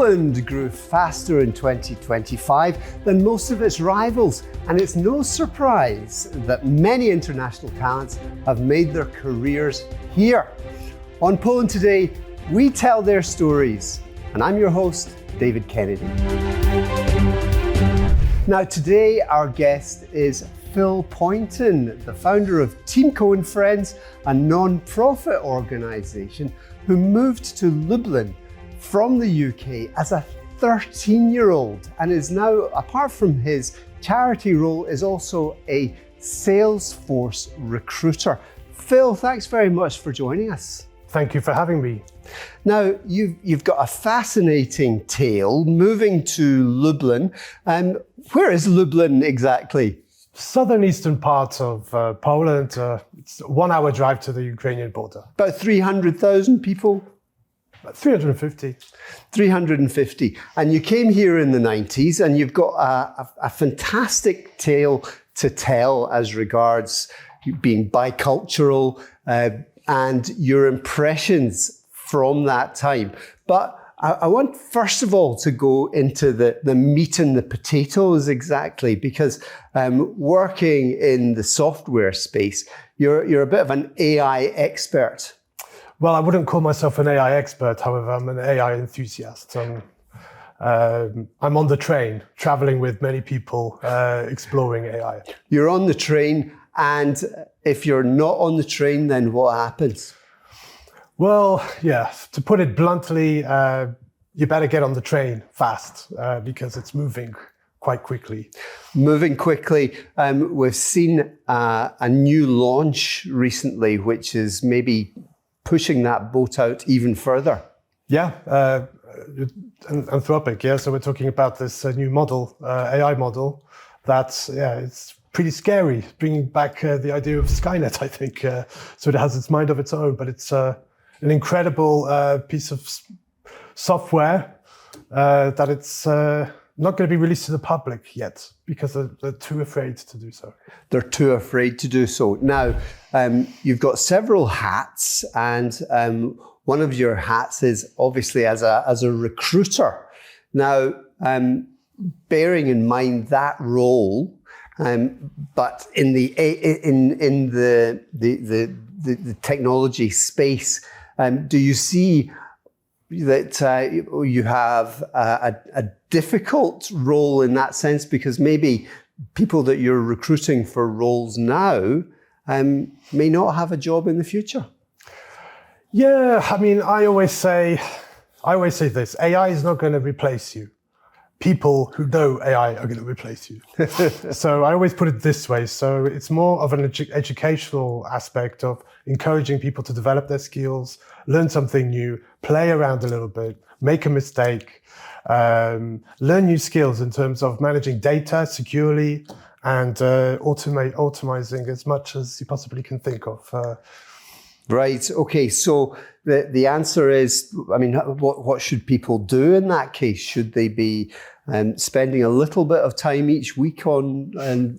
Poland grew faster in 2025 than most of its rivals, and it's no surprise that many international talents have made their careers here. On Poon today, we tell their stories, and I'm your host, David Kennedy. Now today our guest is Philip Poynton, the founder of Team Co and Friends, a non-profit organisation who moved to Lublin from the UK as a 13-year-old and is now, apart from his charity role, is also a Salesforce recruiter. Phil, thanks very much for joining us. Thank you for having me. Now, you've got a fascinating tale, moving to Lublin. Where is Lublin exactly? Southern eastern part of Poland. It's a 1 hour drive to the Ukrainian border. About 300,000 people? About 350. 350. And you came here in the 90s and you've got a fantastic tale to tell as regards being bicultural and your impressions from that time. But I want, first of all, to go into the meat and the potatoes exactly, because working in the software space, you're a bit of an AI expert. Well, I wouldn't call myself an AI expert, however, I'm an AI enthusiast. I'm on the train, traveling with many people, exploring AI. You're on the train, and if you're not on the train, then what happens? Well, yeah, to put it bluntly, you better get on the train fast because it's moving quite quickly. Moving quickly. We've seen a new launch recently, which is maybe pushing that boat out even further. Yeah, Anthropic, yeah. So we're talking about this new model, AI model, that's, yeah, it's pretty scary, bringing back the idea of Skynet, I think. So it has its mind of its own, but it's an incredible piece of software that it's not going to be released to the public yet because they're too afraid to do so. They're too afraid to do so. Now, you've got several hats, and one of your hats is obviously as a recruiter. Now, bearing in mind that role, but in the technology space, do you see that you have a difficult role in that sense, because maybe people that you're recruiting for roles now may not have a job in the future? Yeah, I mean, I always say this: AI is not going to replace you. People who know AI are going to replace you. So I always put it this way. So it's more of an educational aspect of encouraging people to develop their skills, learn something new, play around a little bit, make a mistake, learn new skills in terms of managing data securely and automizing as much as you possibly can think of. Right. Okay. So the answer is, I mean, what should people do in that case? Should they be spending a little bit of time each week on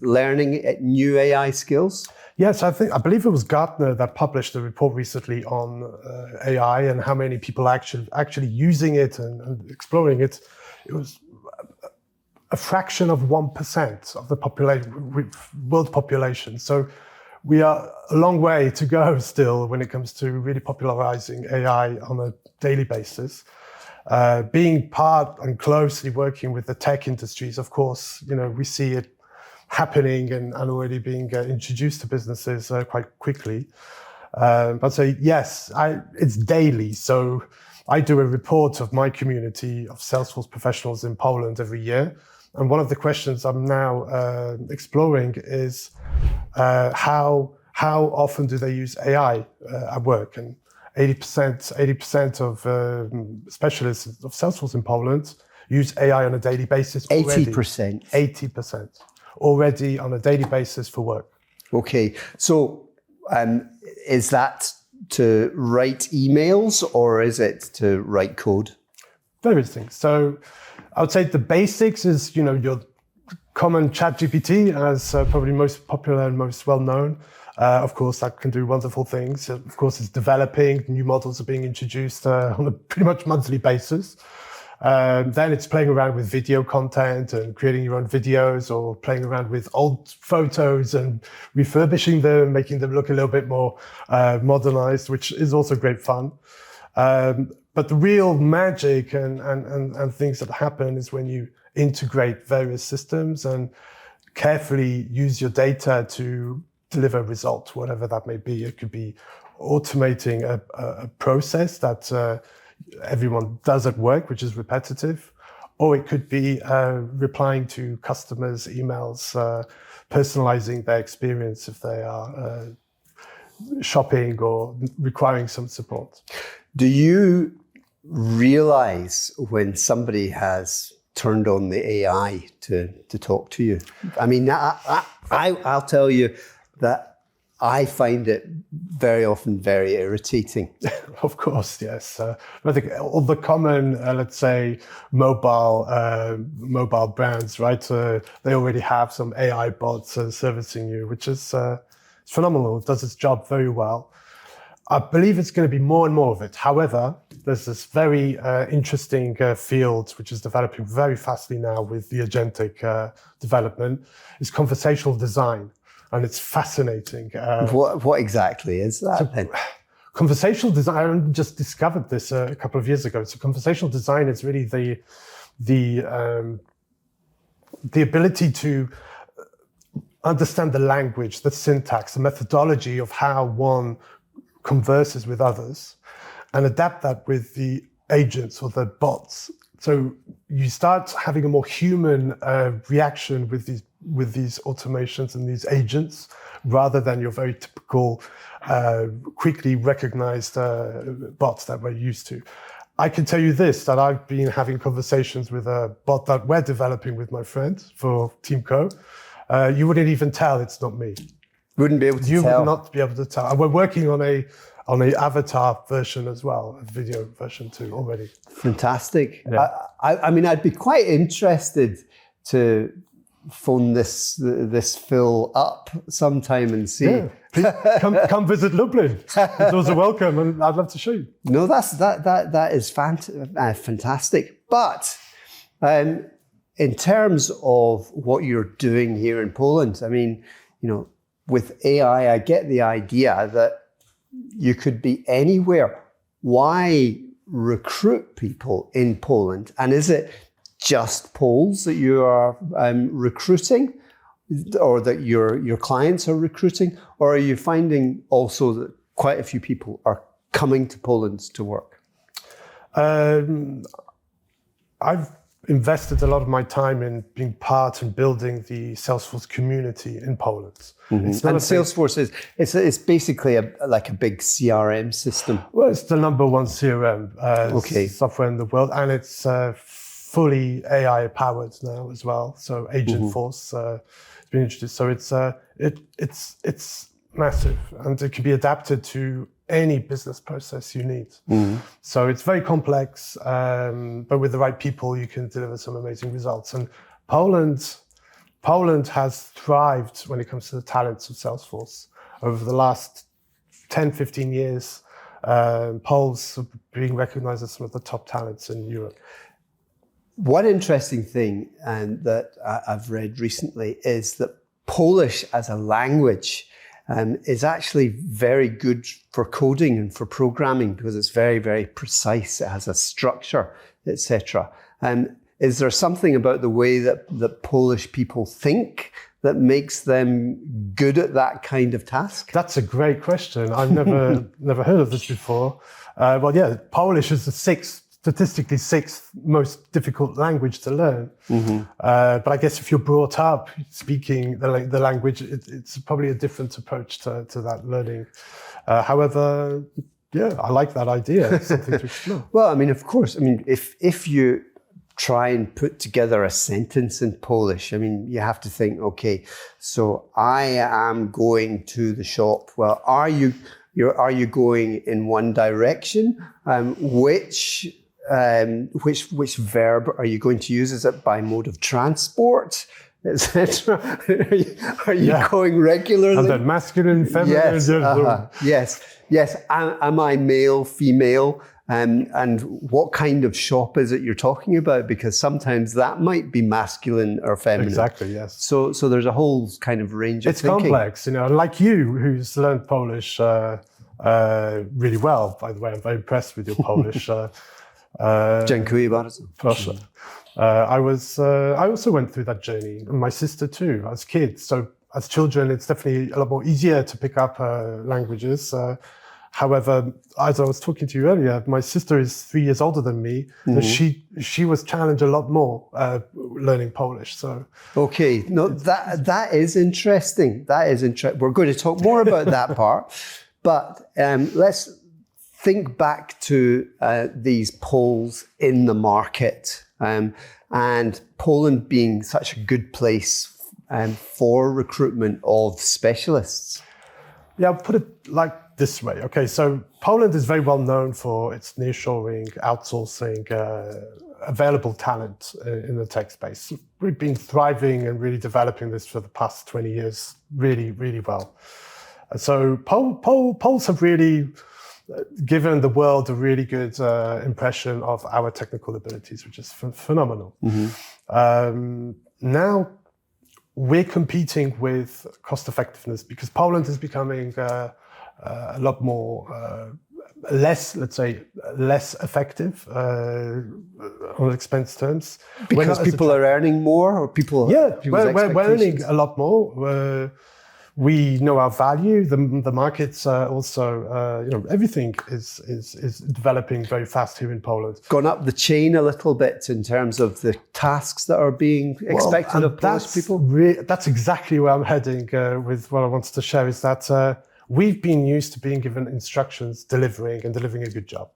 learning new AI skills? Yes, I believe it was Gartner that published a report recently on AI and how many people actually using it and exploring it. It was a fraction of 1% of the world population. So we are a long way to go still when it comes to really popularizing AI on a daily basis. Being part and closely working with the tech industries, of course, we see it happening and already being introduced to businesses quite quickly. But so yes, it's daily. So I do a report of my community of Salesforce professionals in Poland every year. And one of the questions I'm now exploring is how often do they use AI at work? And 80% of specialists of Salesforce in Poland use AI on a daily basis already. 80%? 80% already on a daily basis for work. Okay, so is that to write emails or is it to write code? Various things. So I would say the basics is, your common ChatGPT as probably most popular and most well-known. Of course, that can do wonderful things. Of course, it's developing. New models are being introduced on a pretty much monthly basis. Then it's playing around with video content and creating your own videos, or playing around with old photos and refurbishing them, making them look a little bit more modernized, which is also great fun. But the real magic and things that happen is when you integrate various systems and carefully use your data to deliver results, whatever that may be. It could be automating a process that everyone does at work, which is repetitive, or it could be replying to customers' emails, personalizing their experience if they are shopping or requiring some support. Do you realize when somebody has turned on the AI to talk to you? I mean, I'll tell you that I find it very often very irritating. Of course, yes. I think all the common, let's say, mobile brands, right? They already have some AI bots servicing you, which is it's phenomenal. It does its job very well. I believe it's going to be more and more of it. However, there's this very interesting field which is developing very fastly now with the agentic development, is conversational design. And it's fascinating. What exactly is that then? Conversational design, I just discovered this a couple of years ago. So conversational design is really the ability to understand the language, the syntax, the methodology of how one converses with others, and adapt that with the agents or the bots. So you start having a more human reaction with these automations and these agents, rather than your very typical, quickly recognized bots that we're used to. I can tell you this, that I've been having conversations with a bot that we're developing with my friend for TeamCo. You wouldn't even tell it's not me. Wouldn't be able to tell? You would not be able to tell. And we're working on a avatar version as well, a video version too already. Fantastic. Yeah. I mean, I'd be quite interested to phone this Phil up sometime and see. Yeah. Please come visit Lublin. The doors are welcome, and I'd love to show you. No, that is fantastic. But in terms of what you're doing here in Poland, I mean, with AI, I get the idea that you could be anywhere. Why recruit people in Poland? And is it just Poles that you are recruiting, or that your clients are recruiting? Or are you finding also that quite a few people are coming to Poland to work? I've invested a lot of my time in being part and building the Salesforce community in Poland. Mm-hmm. And Salesforce is basically like a big CRM system. Well, it's the number one CRM software in the world, and it's fully AI powered now as well. So Agentforce has been introduced. So it's massive, and it can be adapted to any business process you need. Mm-hmm. So it's very complex, but with the right people, you can deliver some amazing results. And Poland has thrived when it comes to the talents of Salesforce. Over the last 10, 15 years, Poles are being recognized as some of the top talents in Europe. One interesting thing that I've read recently is that Polish as a language is actually very good for coding and for programming, because it's very, very precise. It has a structure, etc. And is there something about the way that Polish people think that makes them good at that kind of task? That's a great question. I've never heard of this before. Well, yeah, Polish is the statistically sixth most difficult language to learn. Mm-hmm. But I guess if you're brought up speaking the language, it's probably a different approach to that learning. However, yeah, I like that idea. It's something to explore. Well, I mean, of course. I mean, if you try and put together a sentence in Polish, I mean, you have to think, okay, so I am going to the shop. Well, are you going in one direction? Which verb are you going to use? Is it by mode of transport? etc. Are you going regularly? And then masculine, feminine. Yes. Am I male, female? And what kind of shop is it you're talking about? Because sometimes that might be masculine or feminine. Exactly, yes. So there's a whole kind of range of thinking. It's complex, like you, who's learned Polish really well, by the way. I'm very impressed with your Polish. Dziękuję bardzo. Proszę. I also went through that journey, and my sister too, as kids. So as children, it's definitely a lot more easier to pick up languages. However, as I was talking to you earlier, my sister is 3 years older than me, and she was challenged a lot more learning Polish. So okay, no, that is interesting. We're going to talk more about that part, but let's think back to these Poles in the market, and Poland being such a good place for recruitment of specialists. Yeah, I'll put it like this way. Okay, so Poland is very well known for its nearshoring, outsourcing, available talent in the tech space. We've been thriving and really developing this for the past 20 years, really, really well. So Poles have really given the world a really good impression of our technical abilities, which is phenomenal. Now we're competing with cost effectiveness because Poland is becoming a lot more less effective on expense terms. Because people are earning more, or we're earning a lot more. We know our value. The markets also, everything is developing very fast here in Poland. Gone up the chain a little bit in terms of the tasks that are being expected of Polish people. That's exactly where I'm heading with what I wanted to share. Is that we've been used to being given instructions, delivering a good job,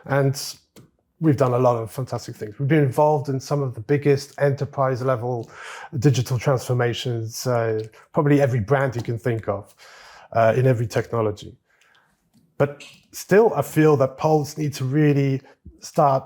and we've done a lot of fantastic things. We've been involved in some of the biggest enterprise-level digital transformations, probably every brand you can think of, in every technology. But still, I feel that Poles need to really start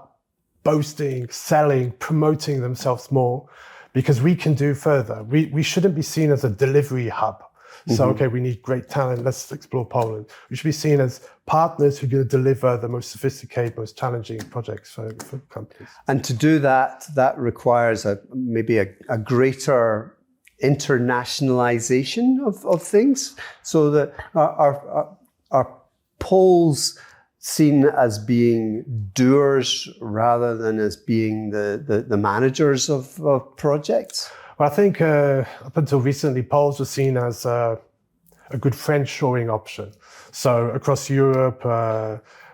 boasting, selling, promoting themselves more, because we can do further. We shouldn't be seen as a delivery hub. So, okay, we need great talent, let's explore Poland. We should be seen as partners who are going to deliver the most sophisticated, most challenging projects for companies. And to do that requires maybe a greater internationalization of things, so that are Poles seen as being doers rather than as being the managers of projects? Well, I think up until recently, Poles were seen as a good friend-shoring option. So across Europe,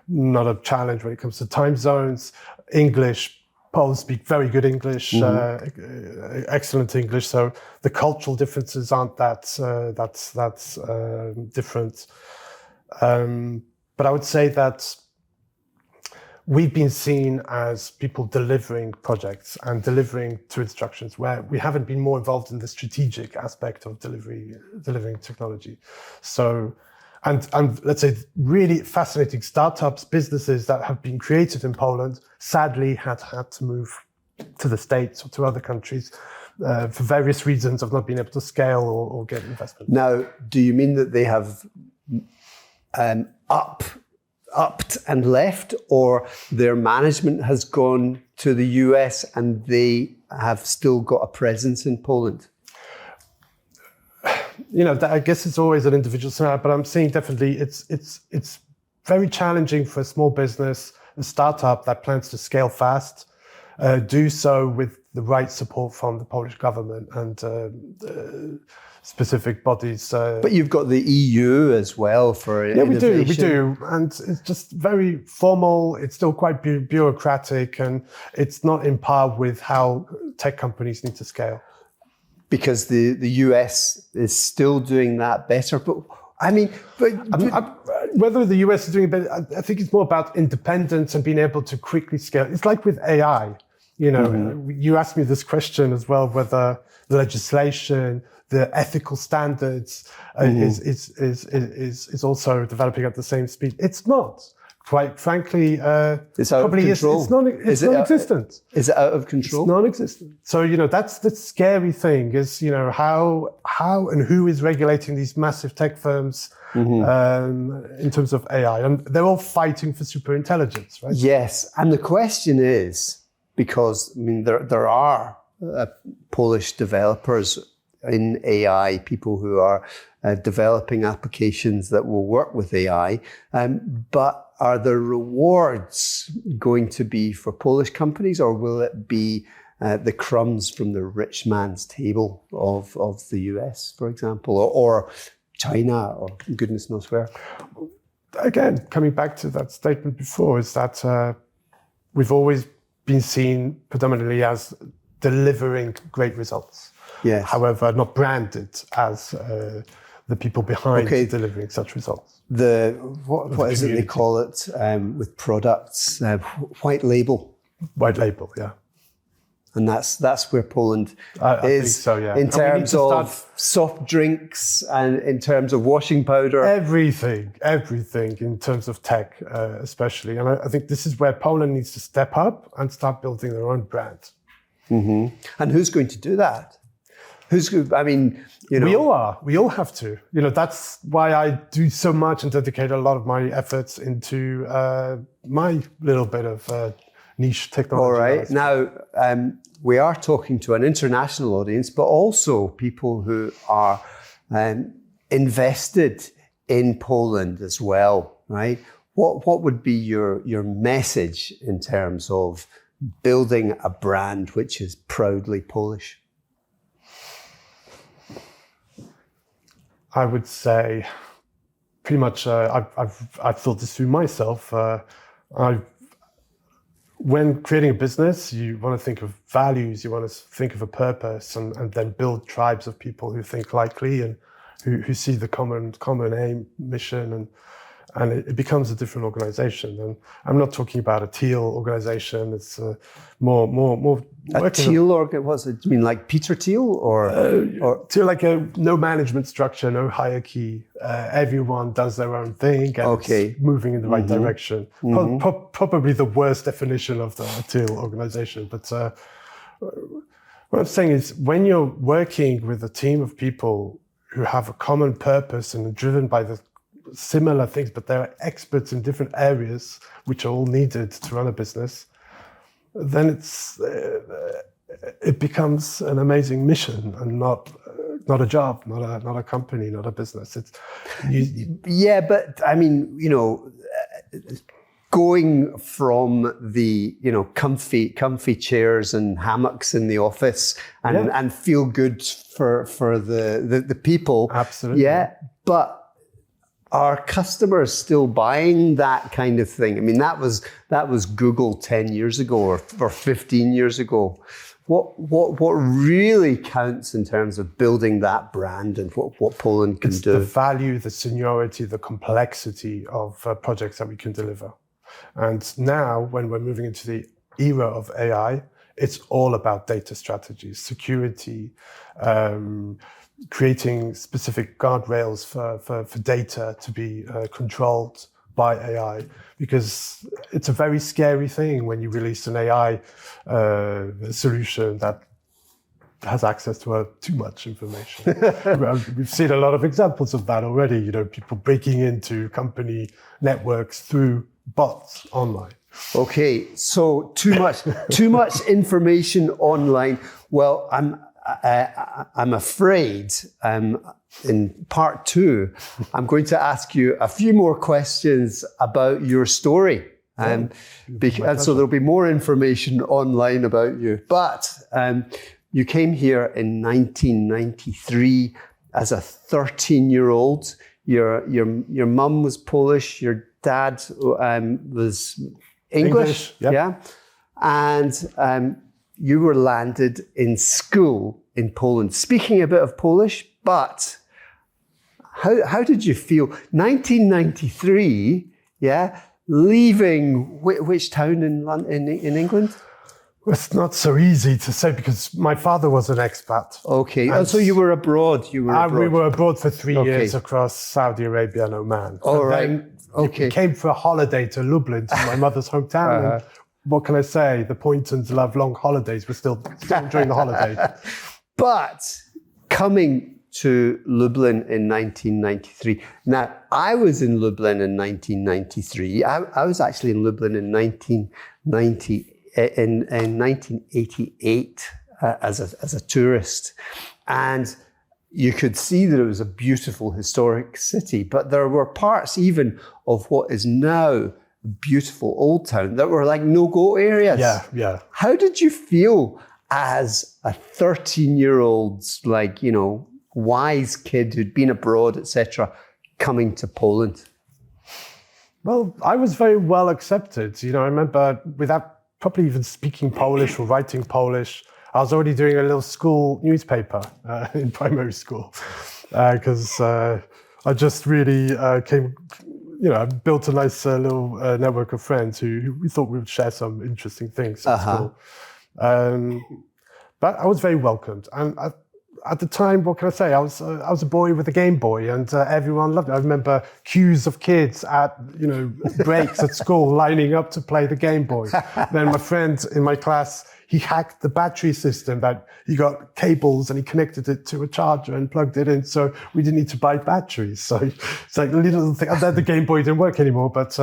not a challenge when it comes to time zones. English, Poles speak very good English, excellent English. So the cultural differences aren't that different. But I would say that we've been seen as people delivering projects and delivering to instructions, where we haven't been more involved in the strategic aspect of delivering technology. So, and let's say really fascinating startups, businesses that have been created in Poland, sadly had to move to the States or to other countries for various reasons of not being able to scale or get investment. Now, do you mean that they have upped and left, or their management has gone to the US and they have still got a presence in Poland? I guess it's always an individual scenario, but I'm seeing definitely it's very challenging for a small business, a startup that plans to scale fast, do so with the right support from the Polish government and specific bodies. But you've got the EU as well for innovation. We do. And it's just very formal. It's still quite bureaucratic, and it's not in par with how tech companies need to scale. Because the US is still doing that better. But I mean, whether the US is doing it better, I think it's more about independence and being able to quickly scale. It's like with AI. You asked me this question as well, whether the legislation, the ethical standards is also developing at the same speed. It's not. quite frankly, it's out probably of control. It's non-existent. Is it out of control? It's non-existent. So, that's the scary thing is, how and who is regulating these massive tech firms in terms of AI. And they're all fighting for super intelligence, right? Yes. And the question is, because there are Polish developers in AI, people who are developing applications that will work with AI, but are the rewards going to be for Polish companies, or will it be the crumbs from the rich man's table of the US, for example, or China, or goodness knows where? Again, coming back to that statement before, is that we've always been seen predominantly as delivering great results. Yes. However, not branded as the people behind delivering such results. What is it they call it with products? White label. White label, yeah. And that's where Poland I is, think so, yeah. in terms of soft drinks and in terms of washing powder. Everything in terms of tech, especially. And I think this is where Poland needs to step up and start building their own brand. Mm-hmm. And who's going to do that? We all are. We all have to. That's why I do so much and dedicate a lot of my efforts into my little bit of niche technology. All right. Now, we are talking to an international audience, but also people who are invested in Poland as well, right? What would be your message in terms of building a brand which is proudly Polish? I would say, pretty much, I've thought this through myself. When creating a business, you want to think of values, you want to think of a purpose, and then build tribes of people who think likely and who see the common aim, mission, and it becomes a different organization. And I'm not talking about a teal organization. It's more a teal what's it? Do you mean like Peter Thiel or teal, like no management structure, no hierarchy. Everyone does their own thing and it's moving in the right direction. Probably the worst definition of the teal organization. But what I'm saying is, when you're working with a team of people who have a common purpose and are driven by the similar things, but they're experts in different areas which are all needed to run a business, then it becomes an amazing mission and not a job, not a company, not a business. Yeah, but going from the comfy chairs and hammocks in the office and feel good for the people. Absolutely. Yeah, but are customers still buying that kind of thing? That was Google 10 years ago or 15 years ago. What really counts in terms of building that brand and what Poland can do? The value, the seniority, the complexity of projects that we can deliver. And now, when we're moving into the era of AI, it's all about data strategies, security, creating specific guardrails for data to be controlled by AI, because it's a very scary thing when you release an AI solution that has access to too much information. We've seen a lot of examples of that already. People breaking into company networks through bots online. Okay, so too much information online. Well, I'm afraid in part 2, I'm going to ask you a few more questions about your story. And so there'll be more information online about you. But you came here in 1993 as a 13-year-old. Your mum was Polish, your dad was English. Yep. Yeah. And you were landed in school in Poland, speaking a bit of Polish, but how did you feel? 1993, yeah, leaving which town in England? It's not so easy to say because my father was an expat. Okay, and so you were abroad. We were abroad for 3 years across Saudi Arabia and Oman. All and right. Then Okay. we came for a holiday to Lublin, to my mother's hometown. And what can I say? The Poyntons love long holidays. We're still enjoying the holiday. But coming to Lublin in 1993. Now, I was in Lublin in 1993. I was actually in Lublin in 1988 as a tourist. And you could see that it was a beautiful historic city, but there were parts even of what is now a beautiful old town that were like no-go areas. Yeah. How did you feel as a 13-year-old, wise kid who'd been abroad, etc., coming to Poland? Well, I was very well accepted. I remember without probably even speaking Polish or writing Polish, I was already doing a little school newspaper in primary school because I just really I built a nice little network of friends who we thought we would share some interesting things at school. But I was very welcomed. And at the time, what can I say? I was a boy with a Gameboy, and everyone loved it. I remember queues of kids at breaks at school lining up to play the Gameboy. Then my friend in my class, he hacked the battery system. That he got cables and he connected it to a charger and plugged it in, so we didn't need to buy batteries. So it's like little thing. And then the Gameboy didn't work anymore. But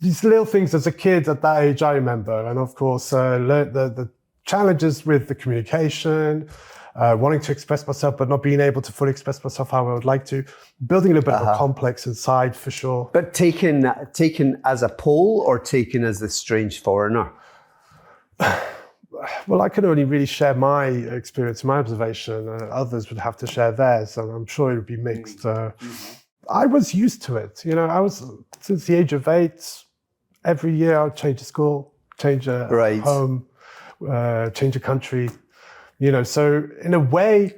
these little things as a kid at that age, I remember, and of course learned the challenges with the communication, wanting to express myself, but not being able to fully express myself how I would like to. Building a little bit of a complex inside, for sure. But taken as a Pole or taken as this strange foreigner? Well, I can only really share my experience, my observation. Others would have to share theirs, and I'm sure it would be mixed. I was used to it. I was, since the age of 8, every year I would change a school, change a home, change a country. So in a way,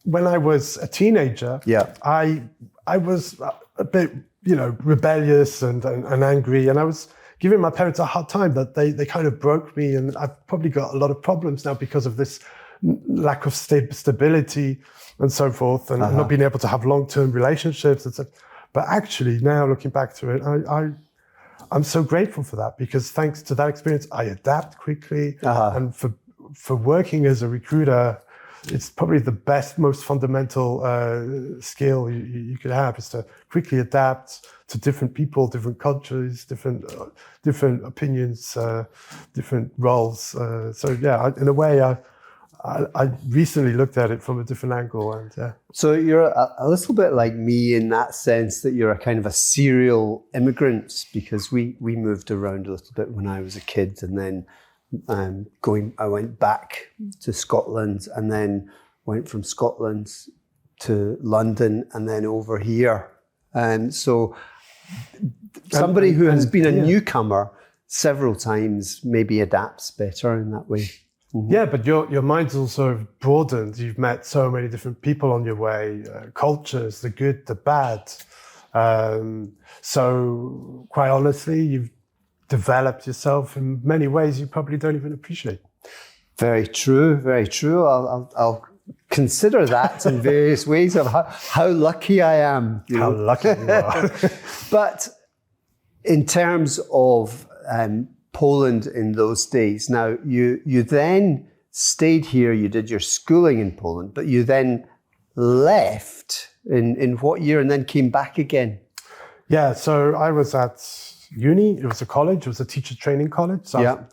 when I was a teenager, I was a bit, rebellious and angry, and I was giving my parents a hard time that they kind of broke me, and I've probably got a lot of problems now because of this lack of stability and so forth, and not being able to have long-term relationships, etc. But actually, now looking back to it, I'm so grateful for that, because thanks to that experience, I adapt quickly, and for working as a recruiter, it's probably the best, most fundamental skill you could have, is to quickly adapt to different people, different cultures, different opinions, different roles. In a way, I recently looked at it from a different angle, and So you're a little bit like me in that sense, that you're a kind of a serial immigrant, because we moved around a little bit when I was a kid, and then I went back to Scotland, and then went from Scotland to London, and then over here. And so somebody who has been a newcomer several times maybe adapts better in that way. Mm-hmm. Yeah, but your mind's also broadened. You've met so many different people on your way, cultures, the good, the bad. So quite honestly, you've developed yourself in many ways you probably don't even appreciate. Very true, very true. I'll consider that in various ways of how lucky I am. How lucky you are. But in terms of Poland in those days, now you then stayed here, you did your schooling in Poland, but you then left in what year, and then came back again? Yeah, so I was at uni. It was a college. It was a teacher training college. So I was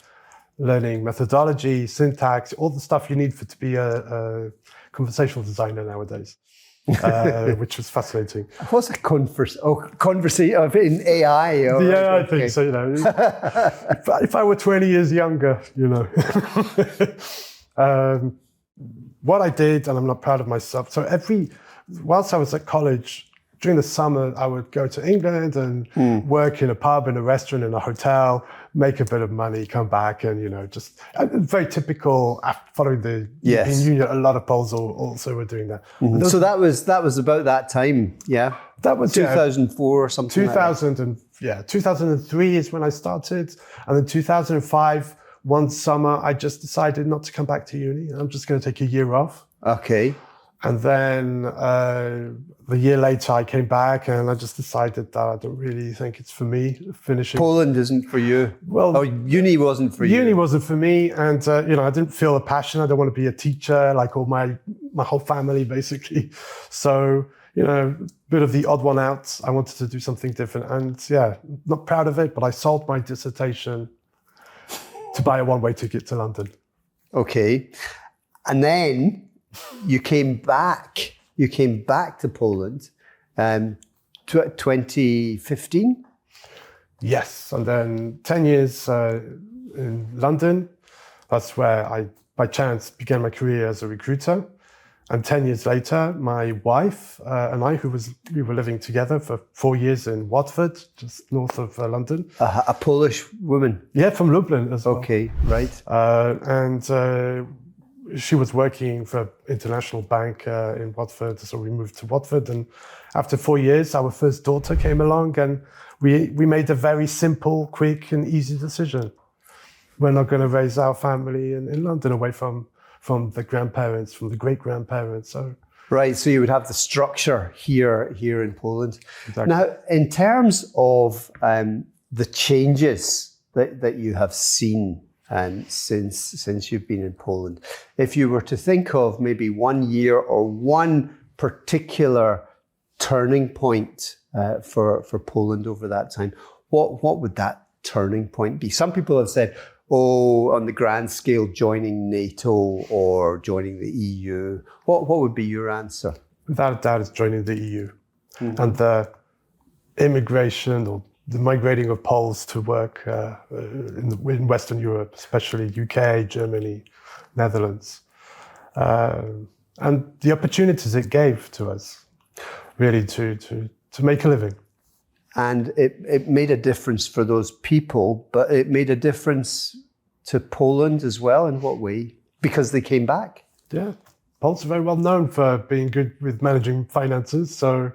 learning methodology, syntax, all the stuff you need to be a conversational designer nowadays, which was fascinating. What's a conversation in AI? I think so. If I were 20 years younger, what I did, and I'm not proud of myself. So whilst I was at college, during the summer, I would go to England and work in a pub, in a restaurant, in a hotel, make a bit of money, come back, and just very typical. Following the European Union, a lot of Poles also were doing that. Mm-hmm. So that was about that time, yeah. That was 2004 or something. 2005. 2003 is when I started. And then 2005, one summer, I just decided not to come back to uni. I'm just going to take a year off. Okay. And then the year later, I came back and I just decided that I don't really think it's for me finishing. Poland isn't for you. Well, uni wasn't for you. Uni wasn't for me. And, I didn't feel a passion. I don't want to be a teacher like all my whole family, basically. So, bit of the odd one out. I wanted to do something different. And not proud of it, but I sold my dissertation to buy a one-way ticket to London. Okay. And then you came back to Poland 2015? Yes, and then 10 years in London. That's where I, by chance, began my career as a recruiter. And 10 years later, my wife and I, we were living together for 4 years in Watford, just north of London. A Polish woman? Yeah, from Lublin as well. Okay, right. She was working for an international bank in Watford, so we moved to Watford. And after 4 years, our first daughter came along, and we made a very simple, quick, and easy decision. We're not going to raise our family in London away from the grandparents, from the great-grandparents. So right, so you would have the structure here in Poland. Exactly. Now, in terms of the changes that you have seen since you've been in Poland, if you were to think of maybe 1 year or one particular turning point for Poland over that time, what would that turning point be? Some people have said, on the grand scale, joining NATO or joining the EU. What would be your answer? Without a doubt, it's joining the EU. Mm-hmm. And the immigration or the migrating of Poles to work in Western Europe, especially UK, Germany, Netherlands. And the opportunities it gave to us, really, to make a living. And it made a difference for those people, but it made a difference to Poland as well. In what way? Because they came back? Yeah, Poles are very well known for being good with managing finances. So,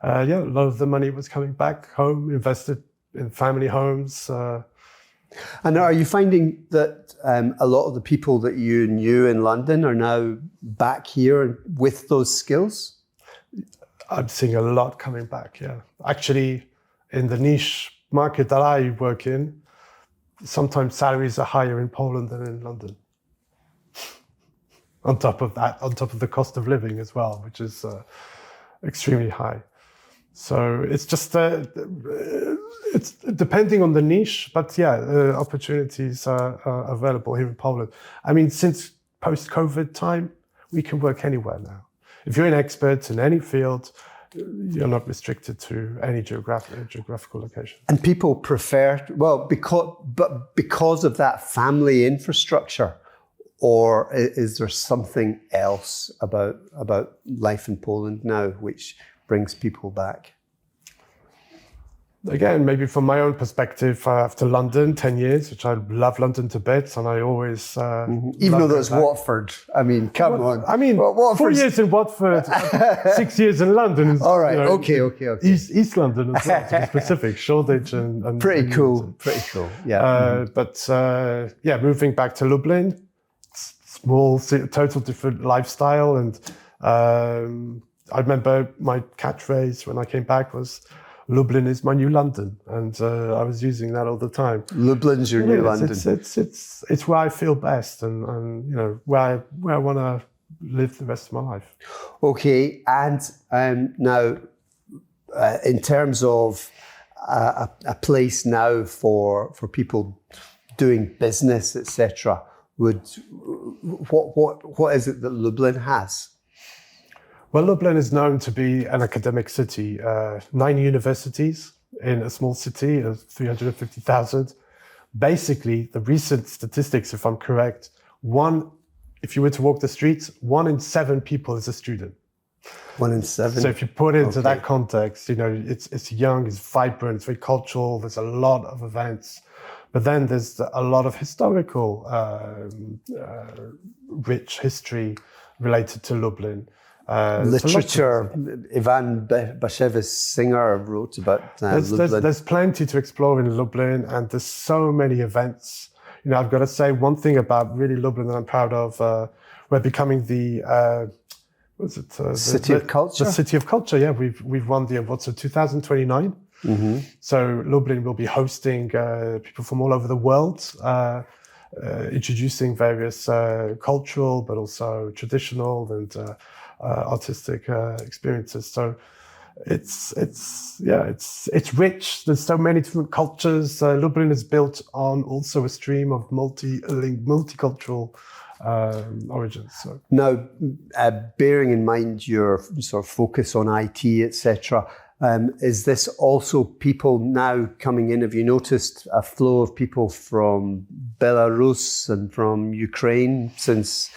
a lot of the money was coming back home, invested in family homes. And are you finding that a lot of the people that you knew in London are now back here with those skills? I'm seeing a lot coming back, yeah. Actually, in the niche market that I work in, sometimes salaries are higher in Poland than in London. On top of that, on top of the cost of living as well, which is extremely high. So it's just, it's depending on the niche, but opportunities are available here in Poland. I mean, since post-COVID time, we can work anywhere now. If you're an expert in any field, you're not restricted to any geographical location. And people prefer, because of that family infrastructure, or is there something else about life in Poland now which brings people back? Again, maybe from my own perspective, after London, 10 years, which I love London to bits, and I always... Even though there's Watford. I mean, come on. I mean, 4 years in Watford, 6 years in London. All right, okay. East London as well, to be specific, Shoreditch and... Pretty cool, yeah. Moving back to Lublin, small, total different lifestyle. And I remember my catchphrase when I came back was, Lublin is my new London, and I was using that all the time. Lublin's your new London. It's where I feel best, and where I want to live the rest of my life. Okay, and now in terms of a place now for people doing business, etc., what is it that Lublin has? Well, Lublin is known to be an academic city, 9 universities in a small city of 350,000. Basically, the recent statistics, if I'm correct, if you were to walk the streets, 1 in 7 people is a student. 1 in 7? So if you put it into that context, it's young, it's vibrant, it's very cultural, there's a lot of events. But then there's a lot of historical, rich history related to Lublin. Literature. Ivan Bashevis Singer wrote about Lublin. There's plenty to explore in Lublin, and there's so many events. I've got to say one thing about really Lublin that I'm proud of. We're becoming the City of Culture. The City of Culture. Yeah, we've won the award. So 2029. Mm-hmm. So Lublin will be hosting people from all over the world, introducing various cultural, but also traditional and artistic experiences. So it's rich. There's so many different cultures. Lublin is built on also a stream of multicultural origins. So. Now, bearing in mind your sort of focus on IT, etc., is this also people now coming in? Have you noticed a flow of people from Belarus and from Ukraine since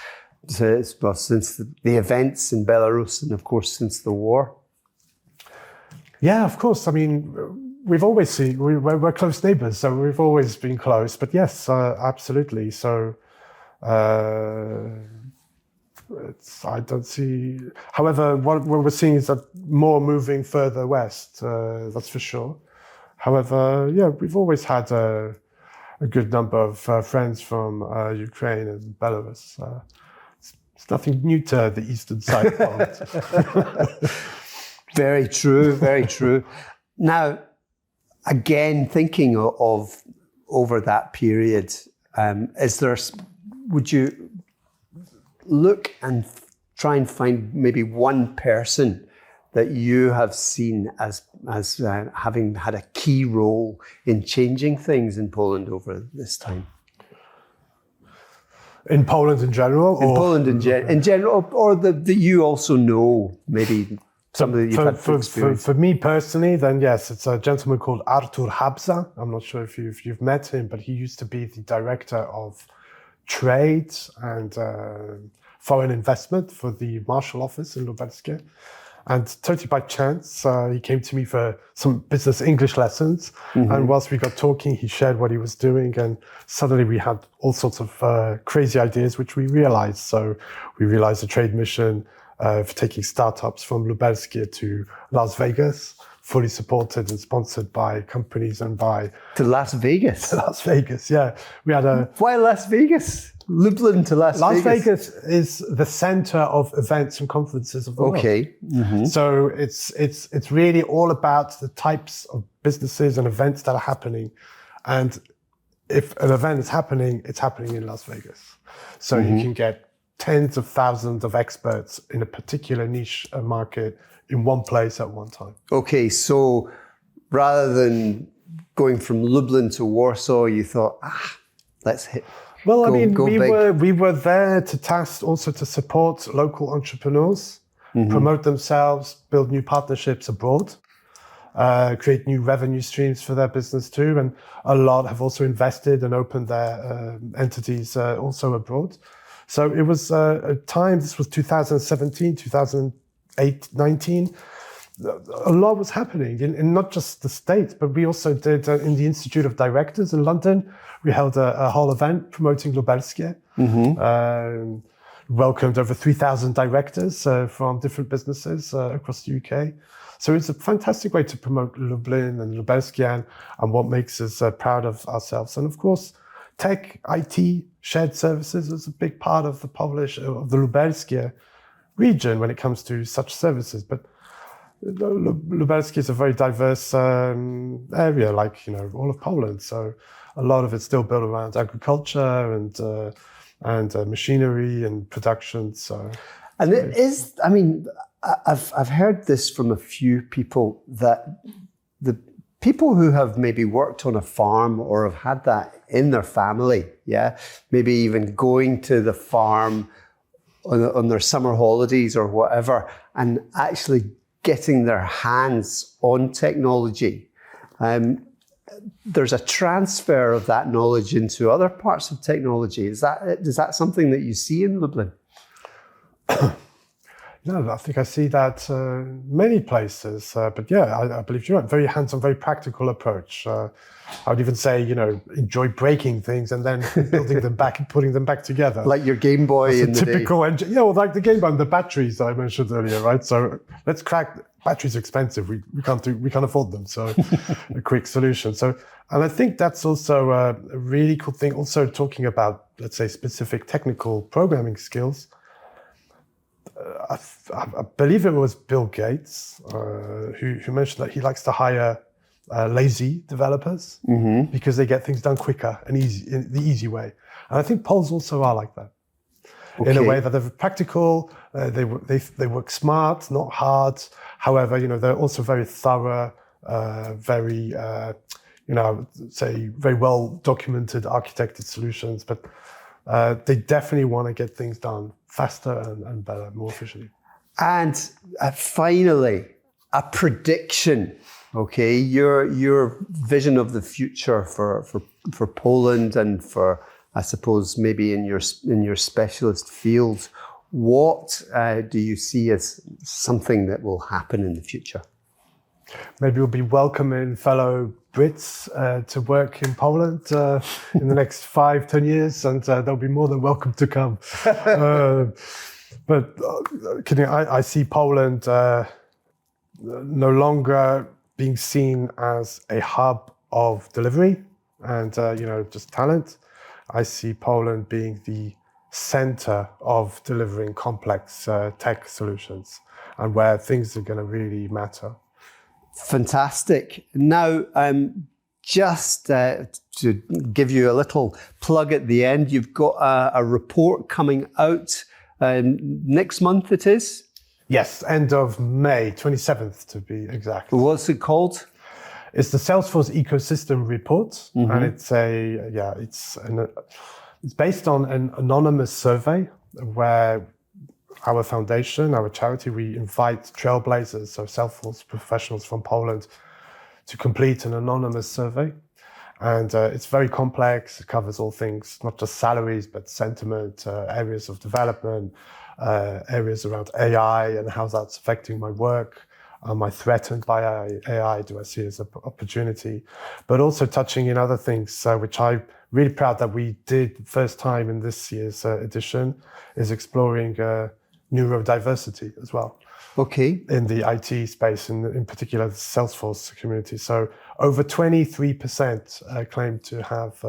the events in Belarus and, of course, since the war? Yeah, of course. I mean, we've always seen, we're close neighbours, so we've always been close. But yes, absolutely. So I don't see... However, what we're seeing is that more moving further west, that's for sure. However, yeah, we've always had a good number of friends from Ukraine and Belarus. It's nothing new to the eastern side. Very true, very true. Now, again, thinking of over that period, would you look and try and find maybe one person that you have seen as having had a key role in changing things in Poland over this time? In Poland in general? In Poland in general, or that you also know, maybe somebody that you've had experience. For me personally, then yes, it's a gentleman called Artur Habza. I'm not sure if you've met him, but he used to be the director of trade and foreign investment for the Marshal Office in Lubelskie. And totally by chance, he came to me for some business English lessons. Mm-hmm. And whilst we got talking, he shared what he was doing. And suddenly we had all sorts of crazy ideas, which we realized. So we realized a trade mission for taking startups from Lubelskie to Las Vegas, fully supported and sponsored by companies and by... To Las Vegas? To Las Vegas, yeah. We had a... Why Las Vegas? Lublin to Las Vegas? Las Vegas is the center of events and conferences of the world. Okay. Mm-hmm. So it's really all about the types of businesses and events that are happening. And if an event is happening, it's happening in Las Vegas. So you can get tens of thousands of experts in a particular niche market in one place at one time. Okay, so rather than going from Lublin to Warsaw, you thought, let's hit... Well, we were there to task also to support local entrepreneurs, promote themselves, build new partnerships abroad, create new revenue streams for their business too. And a lot have also invested and opened their entities also abroad. So it was a time, this was 2017, 2008, 19. A lot was happening in not just the States, but we also did in the Institute of Directors in London. We held a whole event promoting Lubelskie. Welcomed over 3,000 directors from different businesses across the UK. So it's a fantastic way to promote Lublin and Lubelskie and what makes us proud of ourselves. And of course, tech, IT, shared services is a big part of the Lubelskie region when it comes to such services. But Lubelskie is a very diverse area, like all of Poland. So a lot of it's still built around agriculture and machinery and production. So, and it is. I mean, I've heard this from a few people that the people who have maybe worked on a farm or have had that in their family, maybe even going to the farm on their summer holidays or whatever, and actually getting their hands on technology. There's a transfer of that knowledge into other parts of technology. Is that something that you see in Lublin? No, I think I see that many places. But yeah, I believe you're right. Very hands-on, very practical approach. I would even say, enjoy breaking things and then building them back and putting them back together. Like your Gameboy in the typical engine. Yeah, well, like the Gameboy and the batteries I mentioned earlier, right? So let's crack. Batteries are expensive. We can't afford them. So a quick solution. So, and I think that's also a really cool thing. Also talking about, let's say, specific technical programming skills. I believe it was Bill Gates who mentioned that he likes to hire lazy developers because they get things done quicker and the easy way. And I think Poles also are like that. Okay. In a way that they're practical, they work smart, not hard. However, they're also very thorough, very, I would say very well documented, architected solutions. But they definitely want to get things done faster and better, more efficiently. And finally, a prediction. Okay, your vision of the future for Poland and for, I suppose, maybe in your specialist field. What do you see as something that will happen in the future? Maybe we'll be welcoming fellow Brits to work in Poland in the next 5-10 years, and they'll be more than welcome to come. But I see Poland no longer being seen as a hub of delivery and just talent. I see Poland being the center of delivering complex tech solutions and where things are going to really matter. Fantastic. Now, just to give you a little plug at the end, you've got a report coming out next month, it is? Yes, end of May, 27th to be exact. What's it called? It's the Salesforce Ecosystem Report, and it's based on an anonymous survey where our foundation, our charity, we invite trailblazers, so Salesforce professionals from Poland, to complete an anonymous survey. And it's very complex. It covers all things, not just salaries, but sentiment, areas of development, areas around AI and how that's affecting my work. Am I threatened by AI? Do I see it as an opportunity? But also touching in other things, which I'm really proud that we did first time in this year's edition, is exploring neurodiversity as well. Okay. In the IT space, in particular the Salesforce community. So over 23% claim to have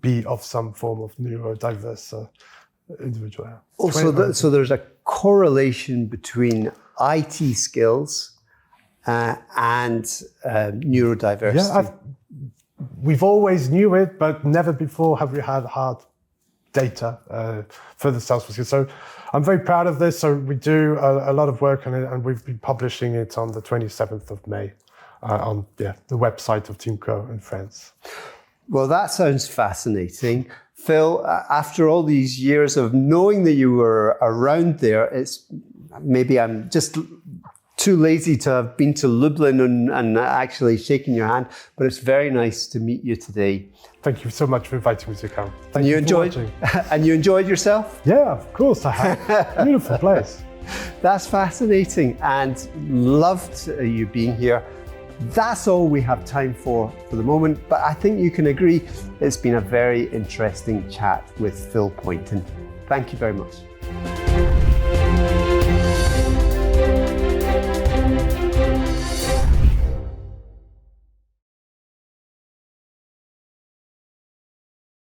be of some form of neurodiverse individual. So there's a correlation between IT skills and neurodiversity. Yeah, we've always knew it, but never before have we had hard data for the Salesforce skills. So I'm very proud of this. So we do a lot of work on it, and we've been publishing it on the 27th of May on the website of Teamco in France. Well, that sounds fascinating. Phil, after all these years of knowing that you were around there, maybe I'm just too lazy to have been to Lublin and actually shaking your hand, but it's very nice to meet you today. Thank you so much for inviting me to come. Thank you for watching. And you enjoyed yourself? Yeah, of course I have. Beautiful place. That's fascinating and loved you being here. That's all we have time for the moment, but I think you can agree it's been a very interesting chat with Phil Poynton. Thank you very much.